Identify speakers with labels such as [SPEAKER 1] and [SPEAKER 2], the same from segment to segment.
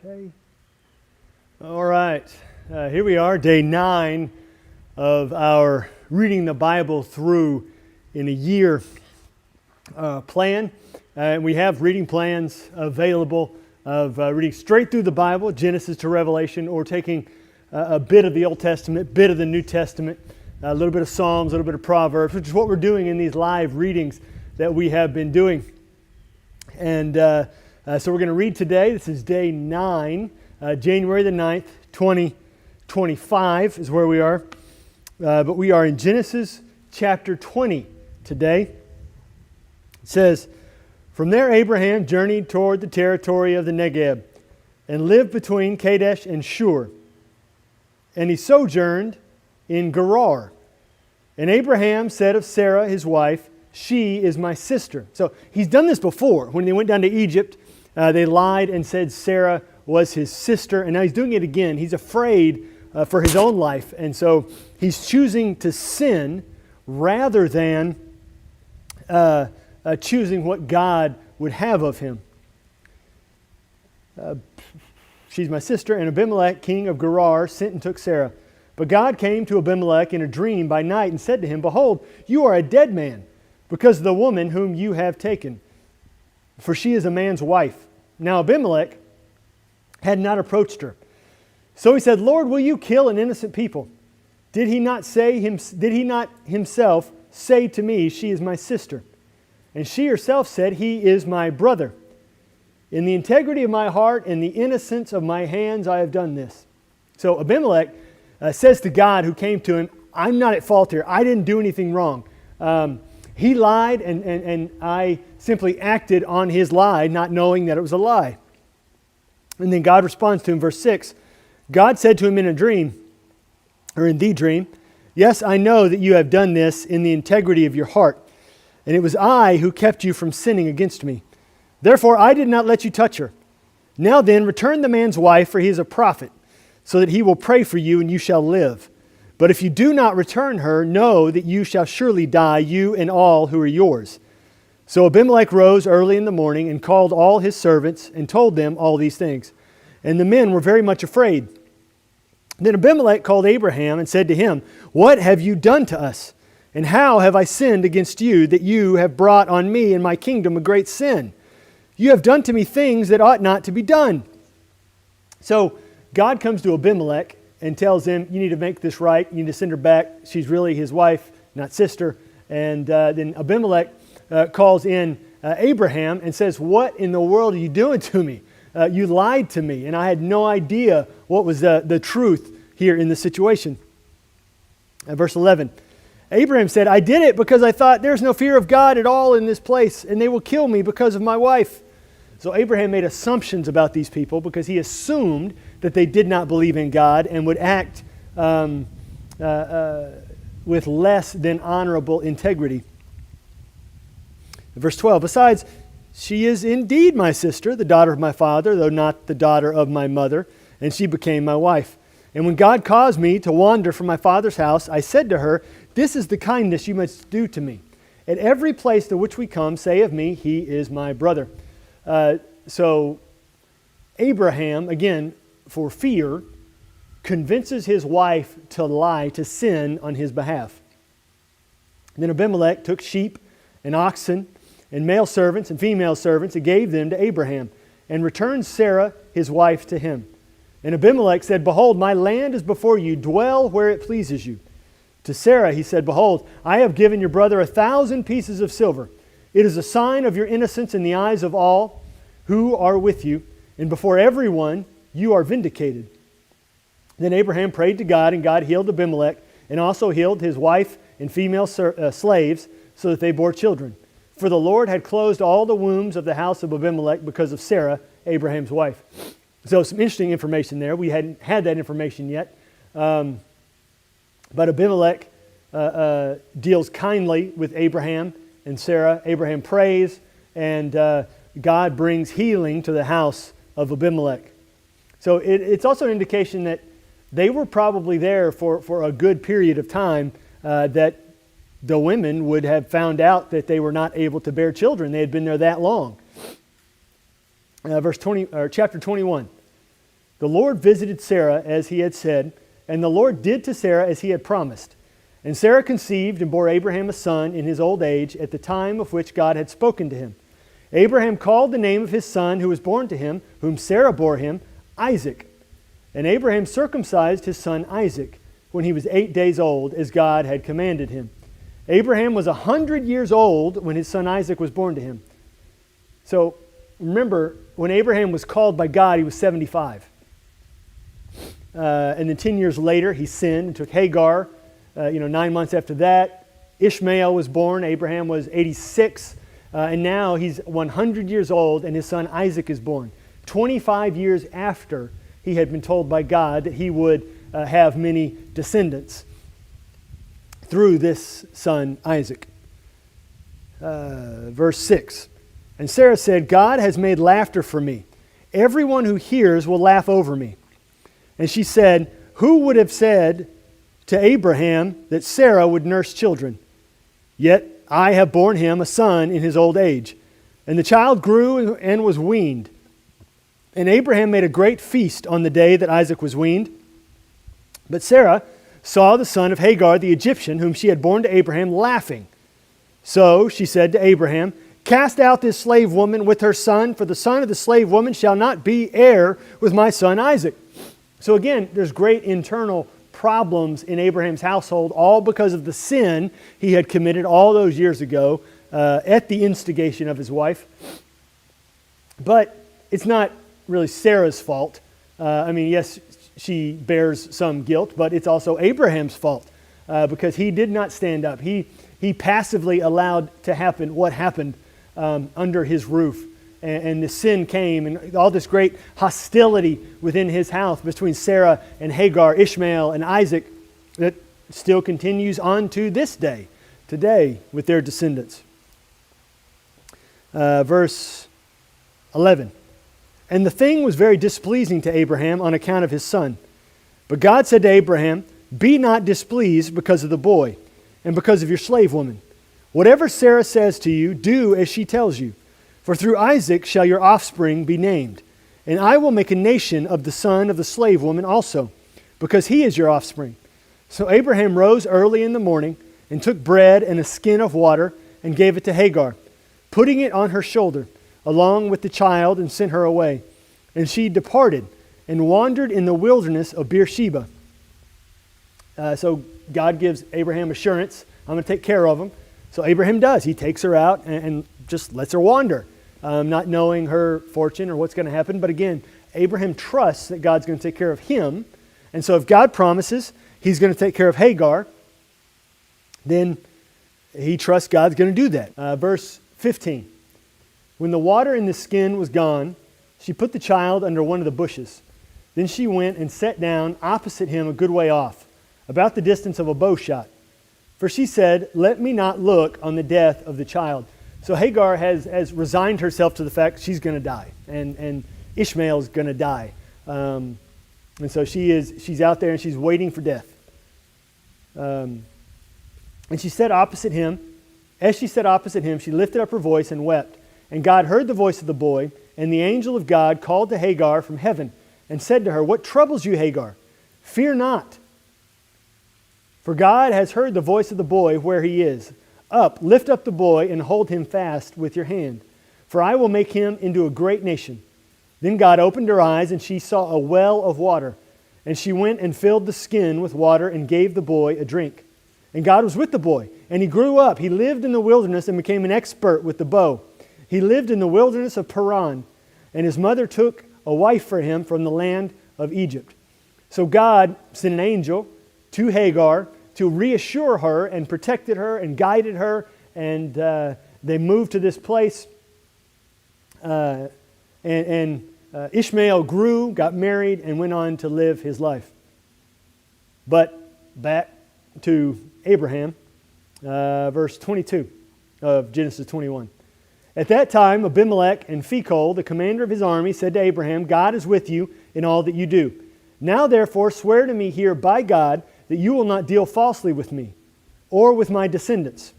[SPEAKER 1] Okay. All right. Here we are, day 9 of our reading the Bible through in a year plan. We have reading plans available of reading straight through the Bible, Genesis to Revelation, or taking a bit of the Old Testament, bit of the New Testament, a little bit of Psalms, a little bit of Proverbs, which is what we're doing in these live readings that we have been doing. And so we're going to read today. This is day 9, January the 9th, 2025 is where we are. But we are in Genesis chapter 20 today. It says, "From there Abraham journeyed toward the territory of the Negeb and lived between Kadesh and Shur. And he sojourned in Gerar. And Abraham said of Sarah his wife, 'She is my sister.'" So he's done this before. When they went down to Egypt, they lied and said Sarah was his sister. And now he's doing it again. He's afraid for his own life. And so he's choosing to sin rather than choosing what God would have of him. "She's my sister." And Abimelech, king of Gerar, sent and took Sarah. But God came to Abimelech in a dream by night and said to him, "Behold, you are a dead man because of the woman whom you have taken, for she is a man's wife." Now Abimelech had not approached her. So he said, "Lord, will you kill an innocent people? Did he not himself say to me, 'She is my sister'? And she herself said, 'He is my brother.' In the integrity of my heart and the innocence of my hands I have done this." So Abimelech says to God who came to him, "I'm not at fault here. I didn't do anything wrong. He lied and I simply acted on his lie, not knowing that it was a lie." And then God responds to him, verse 6. God said to him in a dream, or in the dream, "Yes, I know that you have done this in the integrity of your heart, and it was I who kept you from sinning against me. Therefore I did not let you touch her. Now then, return the man's wife, for he is a prophet, so that he will pray for you and you shall live. But if you do not return her, know that you shall surely die, you and all who are yours." So Abimelech rose early in the morning and called all his servants and told them all these things. And the men were very much afraid. Then Abimelech called Abraham and said to him, "What have you done to us? And how have I sinned against you that you have brought on me and my kingdom a great sin? You have done to me things that ought not to be done." So God comes to Abimelech and tells him, "You need to make this right. You need to send her back. She's really his wife, not sister." And then Abimelech calls in Abraham and says, "What in the world are you doing to me? You lied to me, and I had no idea what was the truth here in the situation." Verse 11, Abraham said, "I did it because I thought there's no fear of God at all in this place, and they will kill me because of my wife." So Abraham made assumptions about these people because he assumed that they did not believe in God and would act with less than honorable integrity. Verse 12, "Besides, she is indeed my sister, the daughter of my father, though not the daughter of my mother, and she became my wife. And when God caused me to wander from my father's house, I said to her, 'This is the kindness you must do to me. At every place to which we come, say of me, he is my brother.'" So Abraham, again, for fear, convinces his wife to lie, to sin on his behalf. Then Abimelech took sheep and oxen and male servants and female servants and gave them to Abraham and returned Sarah, his wife, to him. And Abimelech said, "Behold, my land is before you. Dwell where it pleases you." To Sarah he said, "Behold, I have given your brother 1,000 pieces of silver. It is a sign of your innocence in the eyes of all who are with you, and before everyone you are vindicated." Then Abraham prayed to God, and God healed Abimelech and also healed his wife and female slaves so that they bore children. For the Lord had closed all the wombs of the house of Abimelech because of Sarah, Abraham's wife. So some interesting information there. We hadn't had that information yet. But Abimelech deals kindly with Abraham and Sarah. Abraham prays, and God brings healing to the house of Abimelech. So it's also an indication that they were probably there for a good period of time, that the women would have found out that they were not able to bear children. They had been there that long. Chapter 21. The Lord visited Sarah as he had said, and the Lord did to Sarah as he had promised. And Sarah conceived and bore Abraham a son in his old age at the time of which God had spoken to him. Abraham called the name of his son who was born to him, whom Sarah bore him, Isaac. And Abraham circumcised his son Isaac when he was 8 days old, as God had commanded him. Abraham was 100 years old when his son Isaac was born to him. So remember, when Abraham was called by God, he was 75. And then 10 years later, he sinned and took Hagar. 9 months after that, Ishmael was born. Abraham was 86. And now he's 100 years old, and his son Isaac is born. 25 years after he had been told by God that he would have many descendants through this son Isaac. Verse 6. And Sarah said, God has made laughter for me. Everyone who hears will laugh over me. And she said, who would have said to Abraham that Sarah would nurse children? Yet I have borne him a son in his old age. And the child grew and was weaned. And Abraham made a great feast on the day that Isaac was weaned. But Sarah saw the son of Hagar the Egyptian, whom she had borne to Abraham, laughing. So she said to Abraham, cast out this slave woman with her son, for the son of the slave woman shall not be heir with my son Isaac. So again, there's great internal problems in Abraham's household, all because of the sin he had committed all those years ago at the instigation of his wife. But it's not really Sarah's fault. Yes, she bears some guilt, but it's also Abraham's fault because he did not stand up. He passively allowed to happen what happened under his roof. And the sin came, and all this great hostility within his house between Sarah and Hagar, Ishmael and Isaac, that still continues on to this day, today, with their descendants. Verse 11. And the thing was very displeasing to Abraham on account of his son. But God said to Abraham, be not displeased because of the boy, and because of your slave woman. Whatever Sarah says to you, do as she tells you. For through Isaac shall your offspring be named. And I will make a nation of the son of the slave woman also, because he is your offspring. So Abraham rose early in the morning and took bread and a skin of water and gave it to Hagar, putting it on her shoulder, along with the child, and sent her away. And she departed and wandered in the wilderness of Beersheba. So God gives Abraham assurance, I'm going to take care of him. So Abraham does. He takes her out and just lets her wander, not knowing her fortune or what's going to happen. But again, Abraham trusts that God's going to take care of him. And so if God promises he's going to take care of Hagar, then he trusts God's going to do that. Verse 15. When the water in the skin was gone, she put the child under one of the bushes. Then she went and sat down opposite him a good way off, about the distance of a bow shot. For she said, let me not look on the death of the child. So Hagar has resigned herself to the fact she's going to die, and Ishmael's going to die. And so she's out there and she's waiting for death. And she sat opposite him. As she sat opposite him, she lifted up her voice and wept. And God heard the voice of the boy, and the angel of God called to Hagar from heaven and said to her, what troubles you, Hagar? Fear not. For God has heard the voice of the boy where he is. Up, lift up the boy and hold him fast with your hand. For I will make him into a great nation. Then God opened her eyes, and she saw a well of water. And she went and filled the skin with water and gave the boy a drink. And God was with the boy, and he grew up. He lived in the wilderness and became an expert with the bow. He lived in the wilderness of Paran, and his mother took a wife for him from the land of Egypt. So God sent an angel to Hagar to reassure her and protected her and guided her, and they moved to this place. Ishmael grew, got married, and went on to live his life. But back to Abraham, verse 22 of Genesis 21. At that time, Abimelech and Phicol, the commander of his army, said to Abraham, God is with you in all that you do. Now therefore swear to me here by God that you will not deal falsely with me, or with my descendants,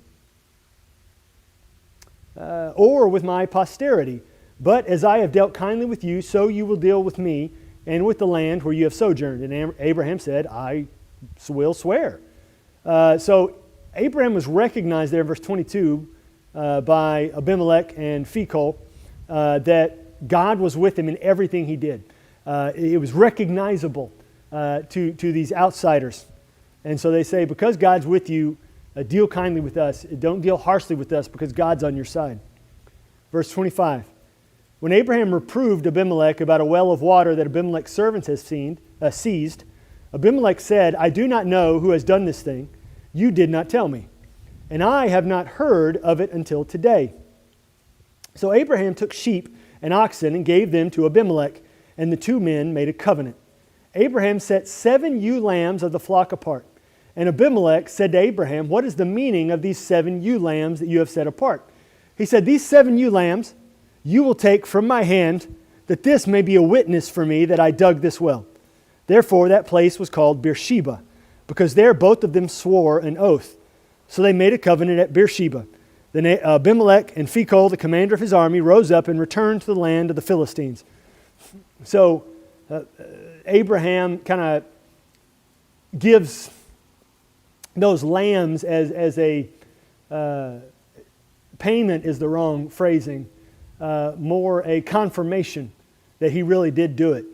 [SPEAKER 1] or with my posterity. But as I have dealt kindly with you, so you will deal with me, and with the land where you have sojourned. And Abraham said, I will swear. So Abraham was recognized there in verse 22 by Abimelech and Phicol that God was with him in everything he did. It was recognizable to these outsiders. And so they say, because God's with you, deal kindly with us. Don't deal harshly with us because God's on your side. Verse 25. When Abraham reproved Abimelech about a well of water that Abimelech's servants had seized, Abimelech said, I do not know who has done this thing. You did not tell me, and I have not heard of it until today. So Abraham took sheep and oxen and gave them to Abimelech, and the two men made a covenant. Abraham set 7 ewe lambs of the flock apart. And Abimelech said to Abraham, what is the meaning of these 7 ewe lambs that you have set apart? He said, these 7 ewe lambs you will take from my hand, that this may be a witness for me that I dug this well. Therefore that place was called Beersheba, because there both of them swore an oath. So they made a covenant at Beersheba. Then Abimelech and Phicol, the commander of his army, rose up and returned to the land of the Philistines. So Abraham kind of gives those lambs as a payment is the wrong phrasing, more a confirmation that he really did do it,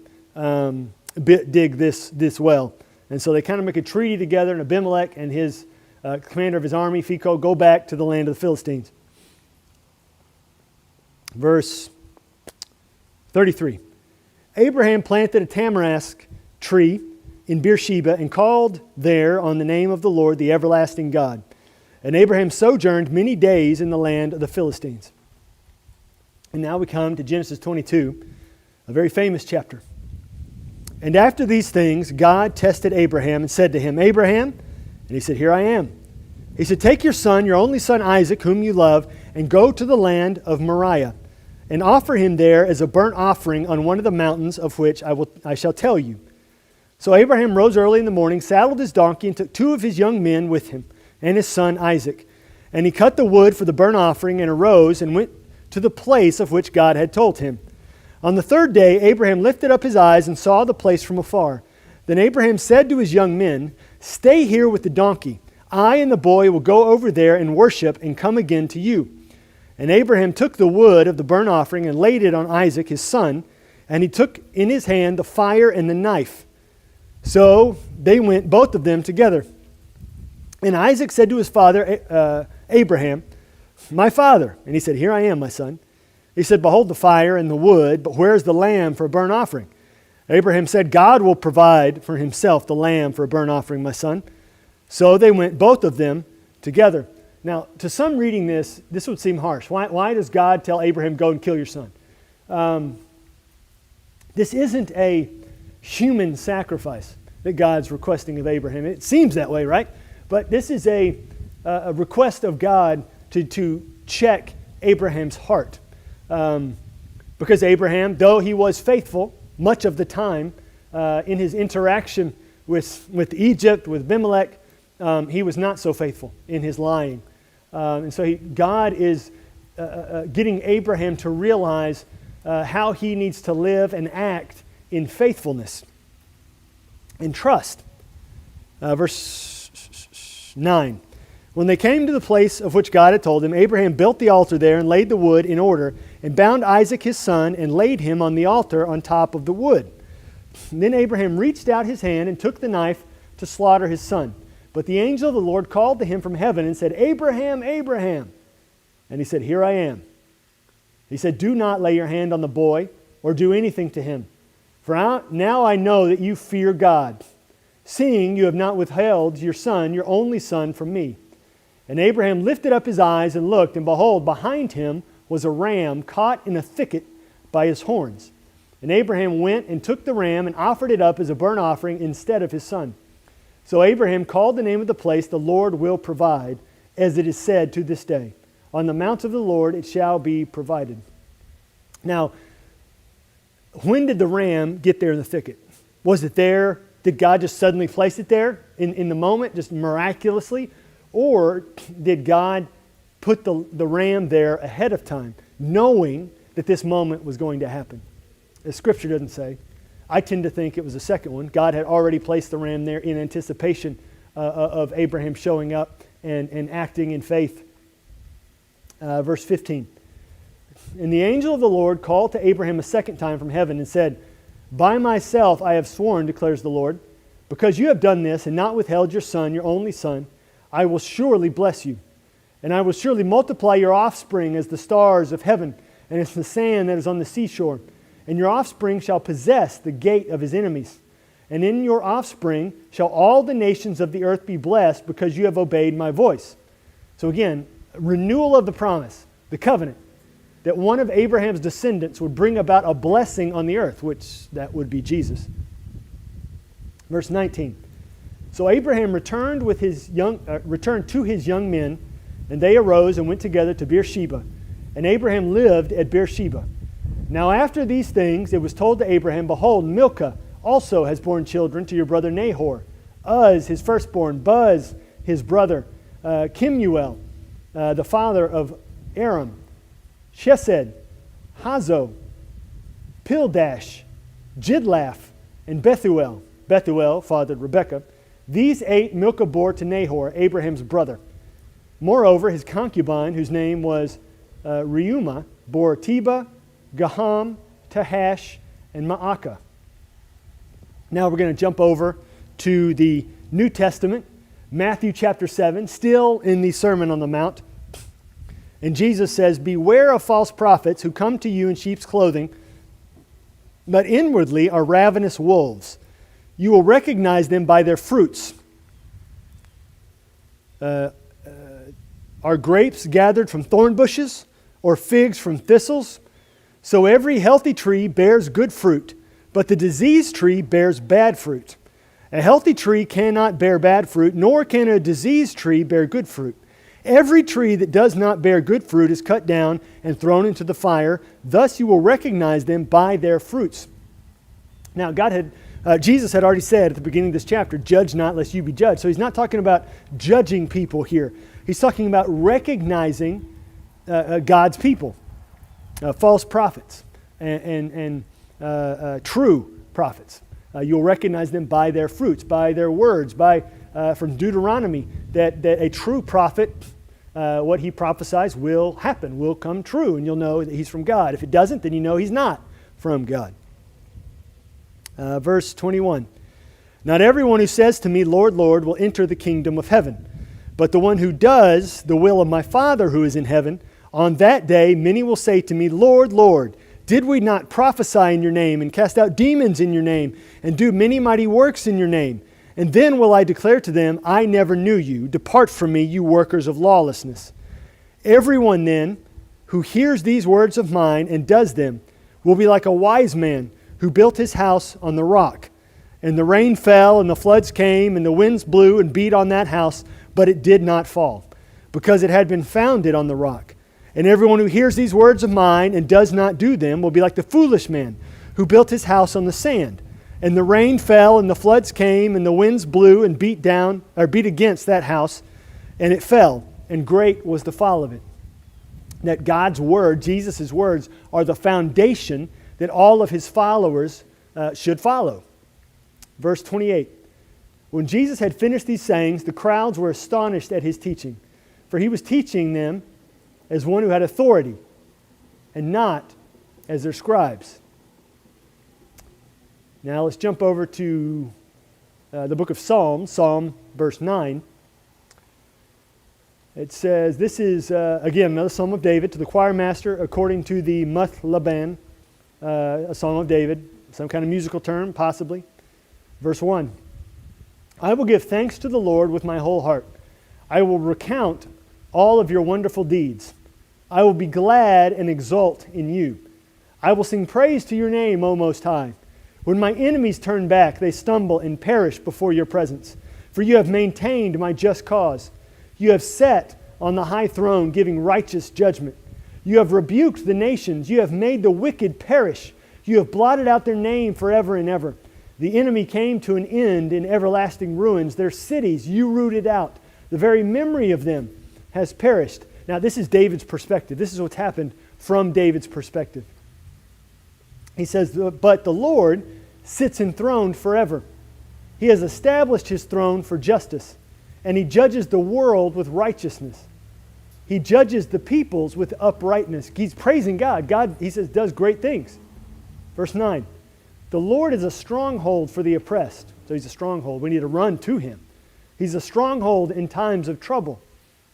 [SPEAKER 1] dig this well. And so they kind of make a treaty together, and Abimelech and his commander of his army, Phicol, go back to the land of the Philistines. Verse 33. Abraham planted a tamarisk tree in Beersheba and called there on the name of the Lord, the everlasting God. And Abraham sojourned many days in the land of the Philistines. And now we come to Genesis 22, a very famous chapter. And after these things, God tested Abraham and said to him, Abraham, and he said, here I am. He said, take your son, your only son Isaac, whom you love, and go to the land of Moriah, and offer him there as a burnt offering on one of the mountains of which I shall tell you. So Abraham rose early in the morning, saddled his donkey, and took 2 of his young men with him, and his son Isaac. And he cut the wood for the burnt offering, and arose and went to the place of which God had told him. On the 3rd day, Abraham lifted up his eyes and saw the place from afar. Then Abraham said to his young men, stay here with the donkey. I and the boy will go over there and worship and come again to you. And Abraham took the wood of the burnt offering and laid it on Isaac his son, and he took in his hand the fire and the knife. So they went, both of them, together. And Isaac said to his father, Abraham, my father. And he said, here I am, my son. He said, behold the fire and the wood, but where is the lamb for a burnt offering? Abraham said, God will provide for himself the lamb for a burnt offering, my son. So they went, both of them, together. Now, to some reading this would seem harsh. Why does God tell Abraham, go and kill your son? This isn't a human sacrifice that God's requesting of Abraham. It seems that way, right? But this is a request of God to check Abraham's heart. Because Abraham, though he was faithful much of the time in his interaction with Egypt, with Abimelech, he was not so faithful in his lying. And so God is getting Abraham to realize how he needs to live and act in faithfulness and trust. Verse 9. When they came to the place of which God had told him, Abraham built the altar there and laid the wood in order and bound Isaac his son and laid him on the altar on top of the wood. And then Abraham reached out his hand and took the knife to slaughter his son. But the angel of the Lord called to him from heaven and said, Abraham, Abraham. And he said, here I am. He said, do not lay your hand on the boy or do anything to him. For now I know that you fear God, seeing you have not withheld your son, your only son, from me. And Abraham lifted up his eyes and looked, and behold, behind him was a ram caught in a thicket by his horns. And Abraham went and took the ram and offered it up as a burnt offering instead of his son. So Abraham called the name of the place, the Lord will provide, as it is said to this day. On the mount of the Lord it shall be provided. Now, when did the ram get there in the thicket? Was it there? Did God just suddenly place it there in the moment, just miraculously? Or did God put the ram there ahead of time, knowing that this moment was going to happen? The Scripture doesn't say. I tend to think it was the second one. God had already placed the ram there in anticipation of Abraham showing up and acting in faith. Verse 15. And the angel of the Lord called to Abraham a second time from heaven and said, By myself I have sworn, declares the Lord, because you have done this and not withheld your son, your only son, I will surely bless you. And I will surely multiply your offspring as the stars of heaven and as the sand that is on the seashore. And your offspring shall possess the gate of his enemies. And in your offspring shall all the nations of the earth be blessed because you have obeyed my voice. So again, renewal of the promise, the covenant, that one of Abraham's descendants would bring about a blessing on the earth, which that would be Jesus. Verse 19. So Abraham returned to his young men, and they arose and went together to Beersheba. And Abraham lived at Beersheba. Now after these things it was told to Abraham, Behold, Milcah also has borne children to your brother Nahor. Uz, his firstborn, Buz, his brother, Kemuel, the father of Aram, Chesed, Hazo, Pildash, Jidlaph, and Bethuel. Bethuel fathered Rebekah. These 8 Milcah bore to Nahor, Abraham's brother. Moreover, his concubine, whose name was Reumah, bore Teba, Gaham, Tahash, and Maacah. Now we're going to jump over to the New Testament, Matthew chapter 7, still in the Sermon on the Mount. And Jesus says, Beware of false prophets who come to you in sheep's clothing, but inwardly are ravenous wolves. You will recognize them by their fruits. Are grapes gathered from thorn bushes, or figs from thistles? So every healthy tree bears good fruit, but the diseased tree bears bad fruit. A healthy tree cannot bear bad fruit, nor can a diseased tree bear good fruit. Every tree that does not bear good fruit is cut down and thrown into the fire. Thus you will recognize them by their fruits. Now Jesus had already said at the beginning of this chapter, judge not lest you be judged. So he's not talking about judging people here. He's talking about recognizing God's people, false prophets and true prophets. You'll recognize them by their fruits, by their words, from Deuteronomy, that a true prophet, what he prophesies will happen, will come true, and you'll know that he's from God. If it doesn't, then you know he's not from God. Verse 21. Not everyone who says to me, Lord, Lord, will enter the kingdom of heaven, but the one who does the will of my Father who is in heaven. On that day many will say to me, Lord, Lord, did we not prophesy in your name and cast out demons in your name and do many mighty works in your name? And then will I declare to them, I never knew you. Depart from me, you workers of lawlessness. Everyone then who hears these words of mine and does them will be like a wise man who built his house on the rock. And the rain fell and the floods came and the winds blew and beat on that house, but it did not fall, because it had been founded on the rock. And everyone who hears these words of mine and does not do them will be like the foolish man who built his house on the sand. And the rain fell and the floods came and the winds blew and beat against that house, and it fell, and great was the fall of it. That God's word, Jesus' words, are the foundation that all of his followers should follow. Verse 28. When Jesus had finished these sayings, the crowds were astonished at his teaching, for he was teaching them as one who had authority, and not as their scribes. Now let's jump over to the book of Psalms, Psalm verse 9. It says, this is, again, another Psalm of David, to the choir master according to the Muth-Laban, a Psalm of David, some kind of musical term, possibly. Verse 1. I will give thanks to the Lord with my whole heart. I will recount all of your wonderful deeds. I will be glad and exult in you. I will sing praise to your name, O Most High. When my enemies turn back, they stumble and perish before your presence. For you have maintained my just cause. You have sat on the high throne, giving righteous judgment. You have rebuked the nations. You have made the wicked perish. You have blotted out their name forever and ever. The enemy came to an end in everlasting ruins. Their cities you rooted out. The very memory of them has perished. Now, this is David's perspective. This is what's happened from David's perspective. He says, but the Lord sits enthroned forever. He has established his throne for justice, and he judges the world with righteousness. He judges the peoples with uprightness. He's praising God. God, he says, does great things. Verse 9, the Lord is a stronghold for the oppressed. So he's a stronghold. We need to run to him. He's a stronghold in times of trouble.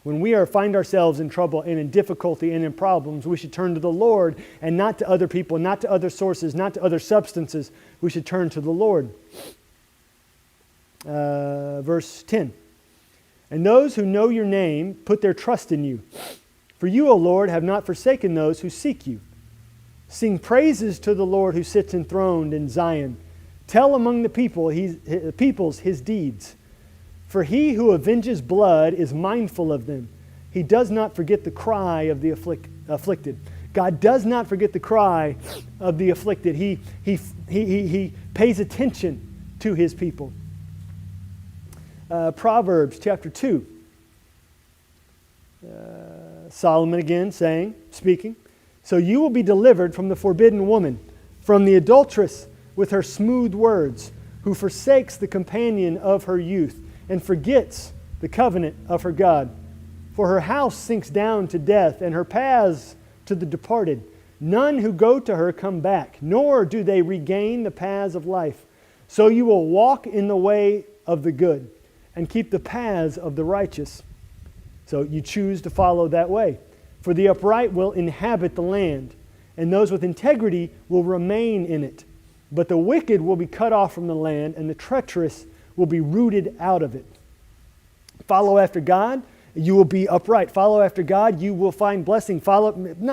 [SPEAKER 1] When we find ourselves in trouble and in difficulty and in problems, we should turn to the Lord and not to other people, not to other sources, not to other substances. We should turn to the Lord. Verse 10. And those who know your name put their trust in you. For you, O Lord, have not forsaken those who seek you. Sing praises to the Lord who sits enthroned in Zion. Tell among the peoples his deeds. For he who avenges blood is mindful of them. He does not forget the cry of the afflicted. God does not forget the cry of the afflicted. He pays attention to his people. Proverbs chapter 2. Solomon again speaking, so you will be delivered from the forbidden woman, from the adulteress with her smooth words, who forsakes the companion of her youth and forgets the covenant of her God. For her house sinks down to death, and her paths to the departed. None who go to her come back, nor do they regain the paths of life. So you will walk in the way of the good and keep the paths of the righteous. So you choose to follow that way. For the upright will inhabit the land, and those with integrity will remain in it. But the wicked will be cut off from the land, and the treacherous will be rooted out of it. Follow after God, you will be upright. Follow after God, you will find blessing.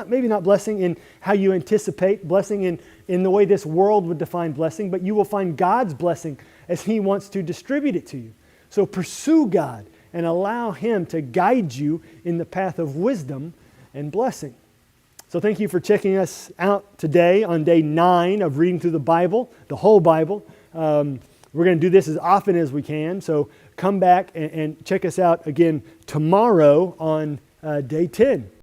[SPEAKER 1] Maybe not blessing in how you anticipate, blessing in the way this world would define blessing, but you will find God's blessing as He wants to distribute it to you. So pursue God and allow Him to guide you in the path of wisdom and blessing. So thank you for checking us out today on day 9 of reading through the Bible, the whole Bible. We're going to do this as often as we can, so come back and check us out again tomorrow on day 10.